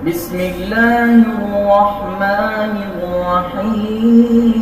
بسم الله الرحمن الرحيم.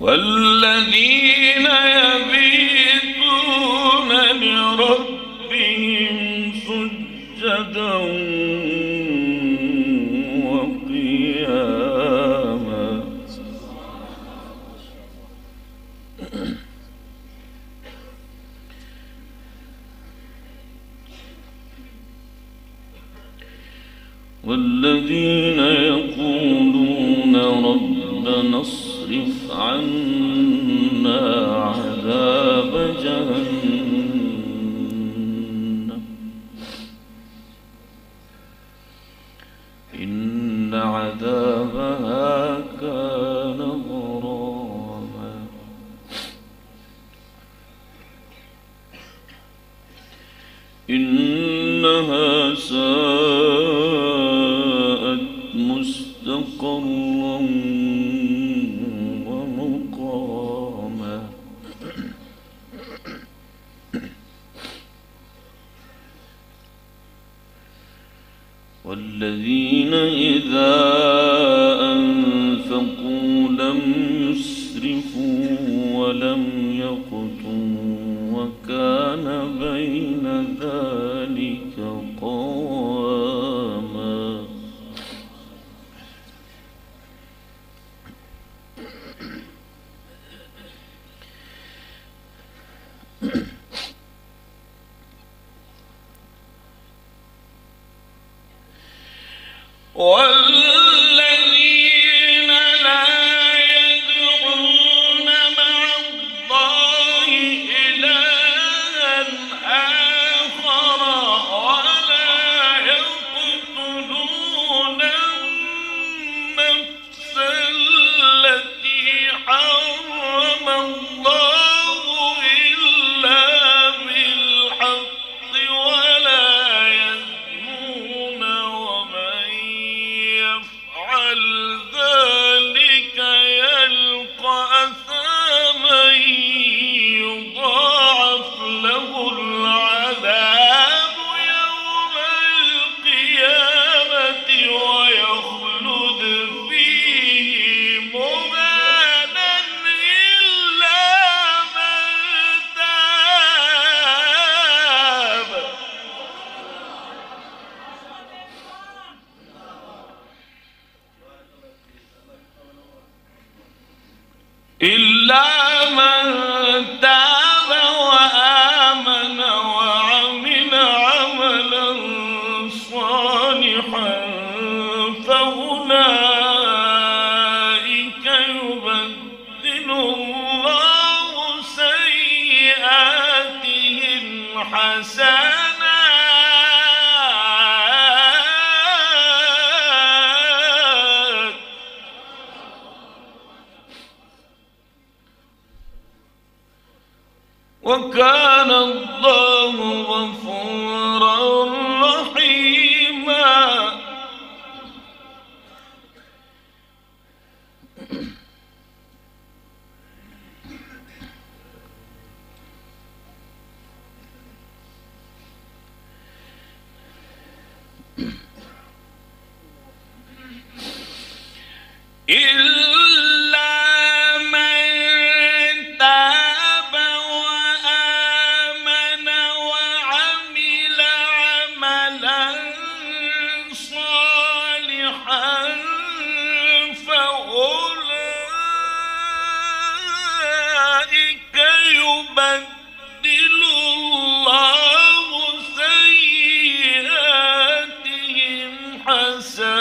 والذين يبيتون لربهم سجدا وقياما والذين يقولون ربنا اصرف عنا عذاب جهنم إن عذابها كان غراما إنها ساءت مستقرا ومقاما والذين إذا أنفقوا لم يسرفوا ولم يقتروا وكان بين ذلك قواما والذين لا يدعون مع الله إلها آخر ولا يقتلون النفس التي حرم الله إلا بالحق ولا يزنون ومن يفعل ذلك يلقى أثاما يضاعف له العذاب يوم القيامة ويخلد فيه مهانا إلا من تاب وآمن وعمل عملا صالحا فأولئك يبدل الله سيئاتهم حسنات وكان الله غفورا رحيما إلا من تاب وآمن الله سيئاتهم حسنات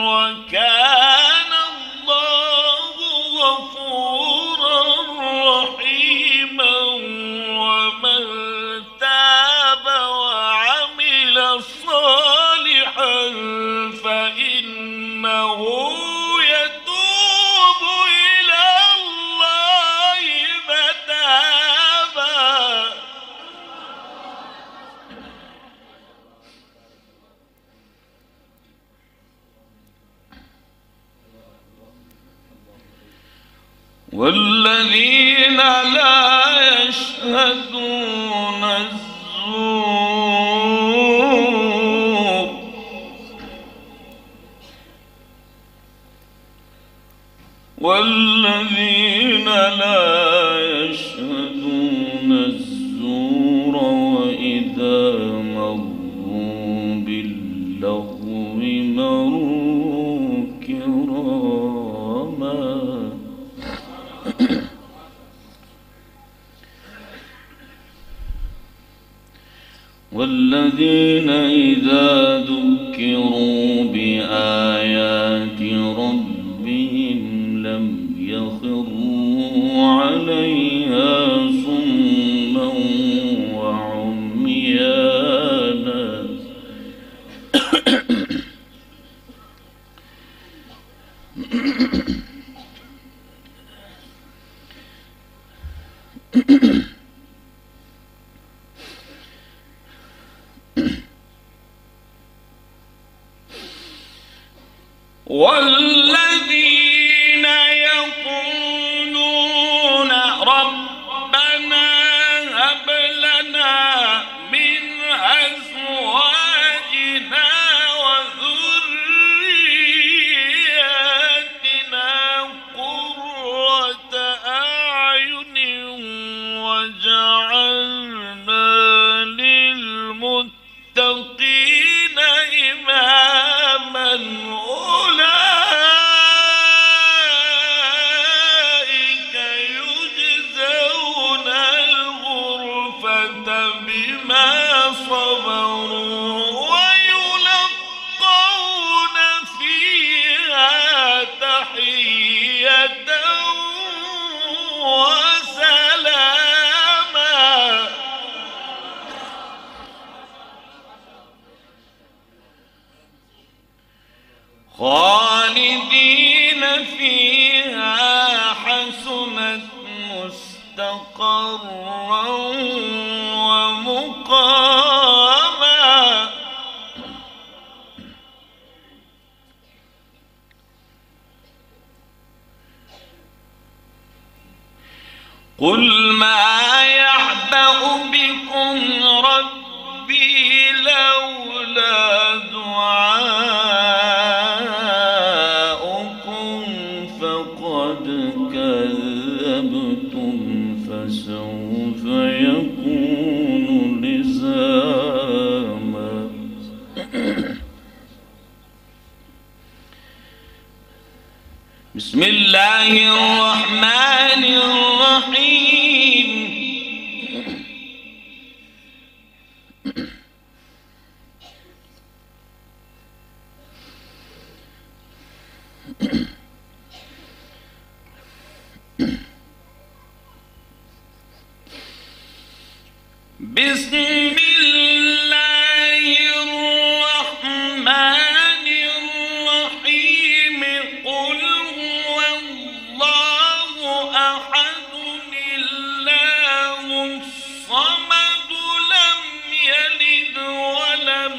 وكان الله غفورا رحيما ومن تاب وعمل صالحا فإنه يتوب إلى الله متابا. والذين لا يشهدون الزور والذين لا يشهدون الزور وإذا مروا باللغو مروا كراما. والذين إذا ذكروا بآيات ربهم لم يخروا عليها صما وعميانا. والذين يقولون ربنا هب لنا من أزواجنا وذرياتنا قرة أعين وجعلنا للمتقين إماما. أولئك يجزون الغرفة بما صبروا ويلقون فيها تحية وسلاما. خالدين فيها حسنت مستقرا ومقاما. قل ما يعبأ بكم ربي لولا دعاؤكم فقد كذبتم فسوف يكون لزاما. بسم الله الرحمن الرحيم. بسم الله الرحمن الرحيم. قل هو الله أحد الله الصمد لم يلد ولم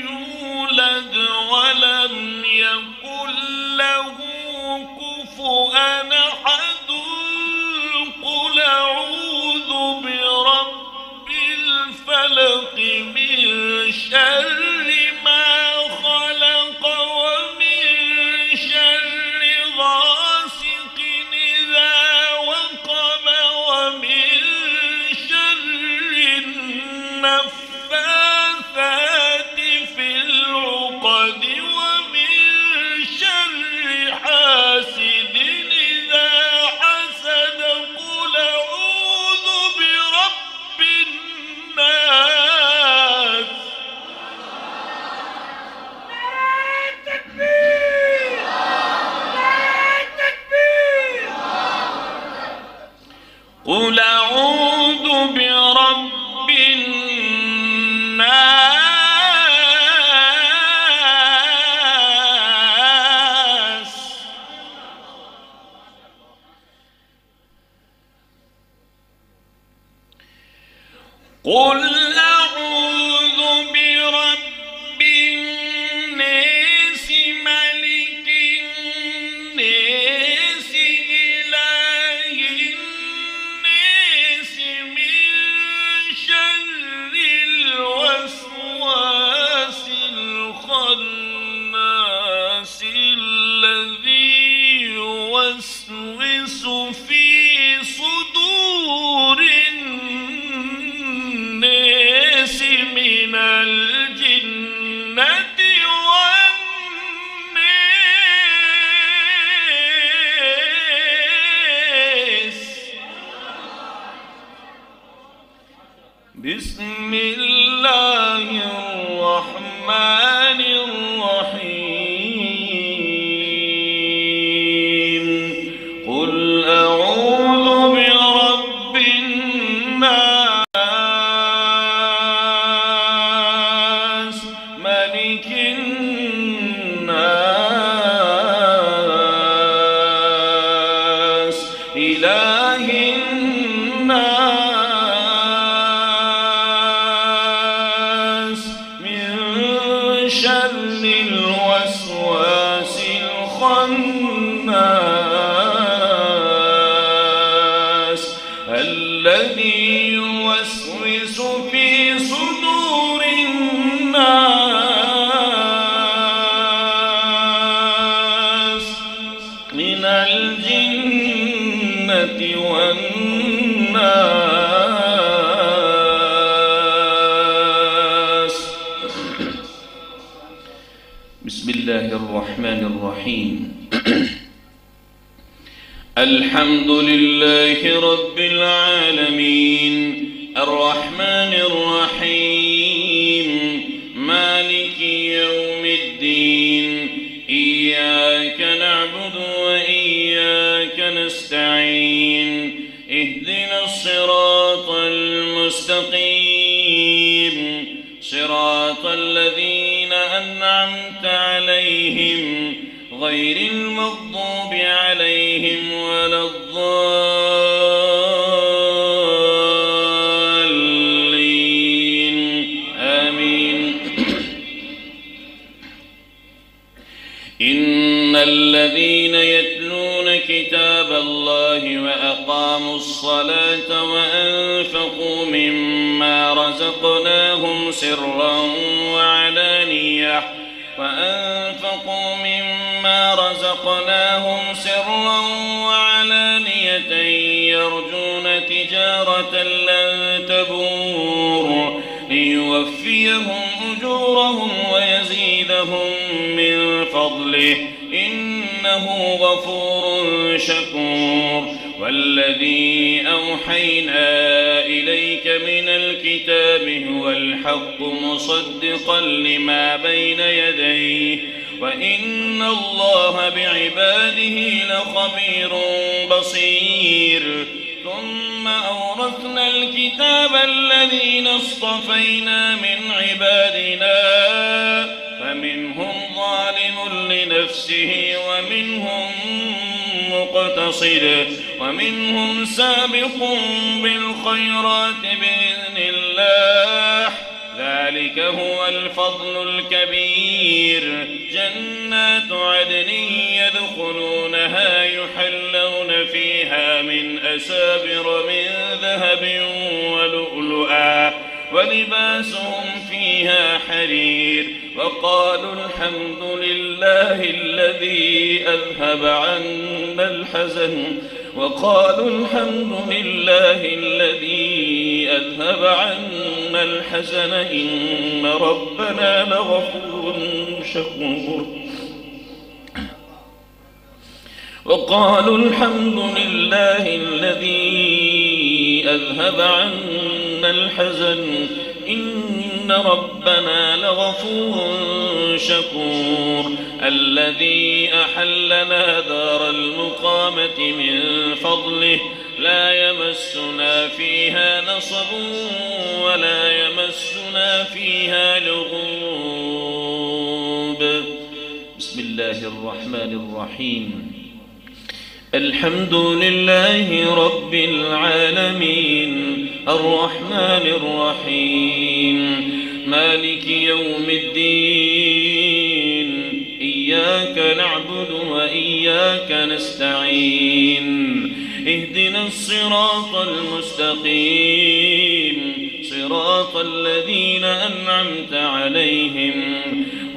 يولد ولم يكن له كفوا أحد. قل أعوذ برب الفلق قل أعوذ برب الناس قل أعوذ برب الناس ملك الناس إله الناس من شر الوسواس الخناس الذي يوسوس في صدور الناس من الجنة والناس. بسم الله الرحمن الرحيم قل أعوذ برب الناس ملك الناس إله الناس من شر الوسواس الخناس الذي يوسوس في صدور الناس من الجنة والناس. بسم الله الرحمن الرحيم الحمد لله رب العالمين الرحمن الرحيم مالك يوم الدين إياك نعبد وإياك نستعين اهدنا الصراط المستقيم صراط الذين أنعمت عليهم غير المغضوب عليهم ولا الضالين آمين. إن الذين يتلون كتاب الله وأقاموا الصلاة وأنفقوا مما رزقناهم سرا وعلانية يرجون تجارة لن تبور ليوفيهم أجورهم ويزيدهم من فضله إنه غفور شكور. والذي أوحينا إليك من الكتاب هو الحق مصدقا لما بين يديه وإن الله بعباده لخبير بصير. ثم أورثنا الكتاب الذين اصطفينا من عبادنا فمنهم ظالم لنفسه ومنهم مقتصد ومنهم سابق بالخيرات بإذن الله ذلك هو الفضل الكبير. جنات عدن يدخلونها يحلون فيها من أساور من ذهب ولؤلؤا ولباسهم فيها حرير. وقالوا الحمد لله الذي أذهب عنا الحزن إن ربنا لغفور شكور. وقالوا الحمد لله الذي أذهب عنا الحزن إن ربنا لغفور شكور. الذي أحلنا دار المقامة من فضله لا يمسنا يمسنا فيها نصب ولا يمسنا فيها لغوب. بسم الله الرحمن الرحيم. الحمد لله رب العالمين الرحمن الرحيم مالك يوم الدين إياك نعبد وإياك نستعين اهدنا الصراط المستقيم صراط الذين أنعمت عليهم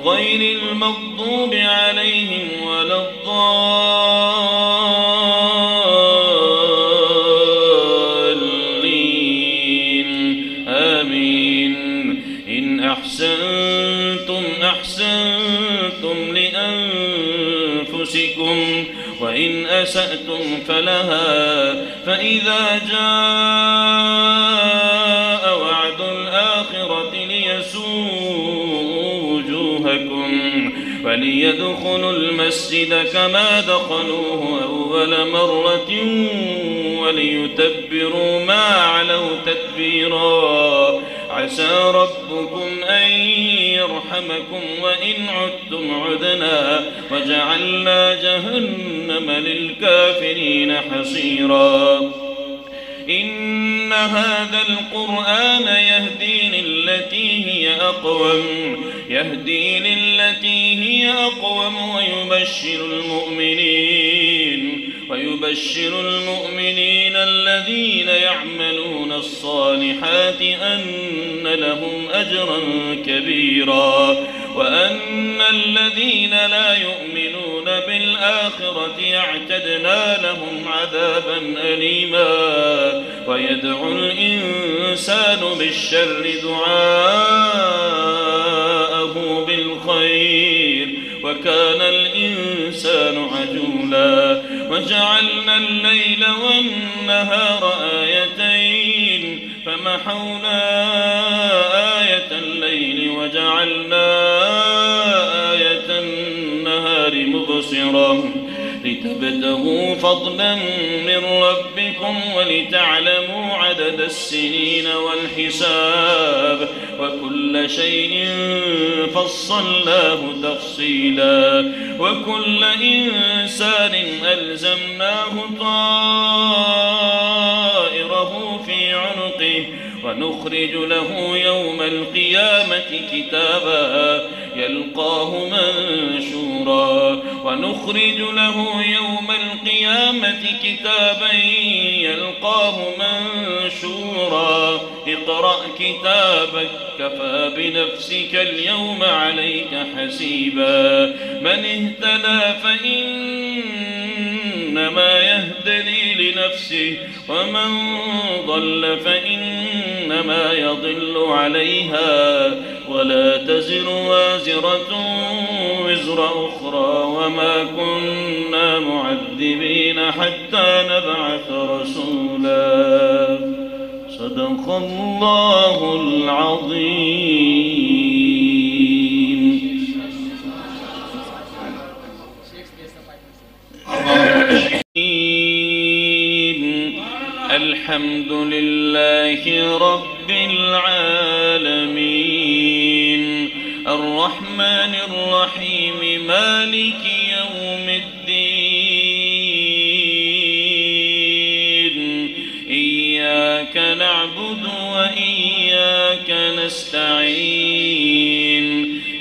غير المغضوب عليهم ولا الضالين آمين. إن أحسنتم أحسنتم لأنفسكم وإن أسأتم فلها فإذا جاء وعد الآخرة ليسوءوا وجوهكم وليدخلوا المسجد كما دخلوه أول مرة وليتبروا ما علوا تتبيرا. عسى ربكم أن يرحمكم وإن عدتم عدنا وجعلنا جهنم للكافرين حصيرا. إن هذا القرآن يهدي للتي هي أقوم ويبشر المؤمنين الذين يعملون الصالحات أن لهم أجرا كبيرا وأن الذين لا يؤمنون بالآخرة اعتدنا لهم عذابا أليما. ويدعو الإنسان بالشر دعاءه بالخير وكان الإنسان عجولا. وجعلنا الليل والنهار آيتين فمحونا آية الليل وجعلنا آية النهار مبصرة لتبتغوا فضلا من ربكم ولتعلموا عدد السنين والحساب وكل شيء فصلناه تفصيلا. وكل إنسان ألزمناه طائره في عنقه ونخرج له يوم القيامة كتابا يلقاه منشورا اقرأ كتابك كفى بنفسك اليوم عليك حسيبا. من اهتدى فإنما يهتدي لنفسه ومن ضل فإنما يضل عليها ولا تزر وازرة وزر أخرى وما كنا معذبين حتى نبعث رسولا. صدق الله العظيم. الحمد لله رب العالمين الرحمن الرحيم مالك يوم الدين إياك نعبد وإياك نستعين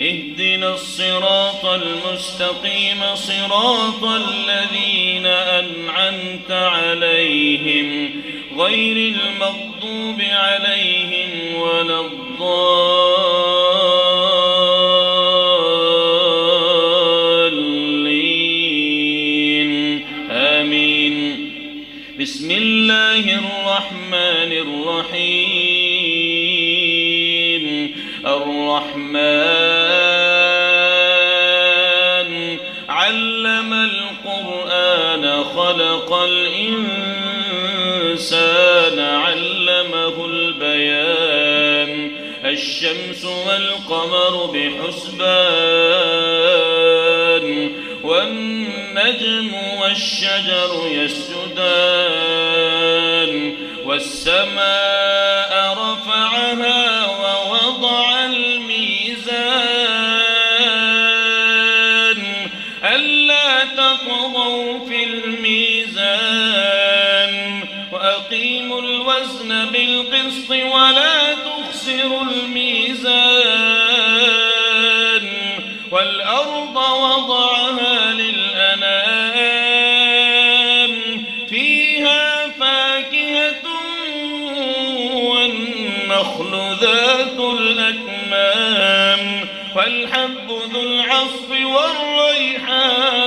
اهدنا الصراط المستقيم صراط الذين أنعمت عليهم غير المغضوب عليهم ولا الضالين آمين. بسم الله الرحمن الرحيم الرحمن علم القرآن خلق الإنسان علمه البيان الشمس والقمر بحسبان والنجم والشجر يسجدان والسماء رفعها ووضع الميزان ألا تطغوا في الميزان وأقيموا الوزن بالقسط ولا تخسروا الميزان والأرض وضعها للأنام فيها فاكهة والنخل ذات الأكمام والحب ذو العصف والريحان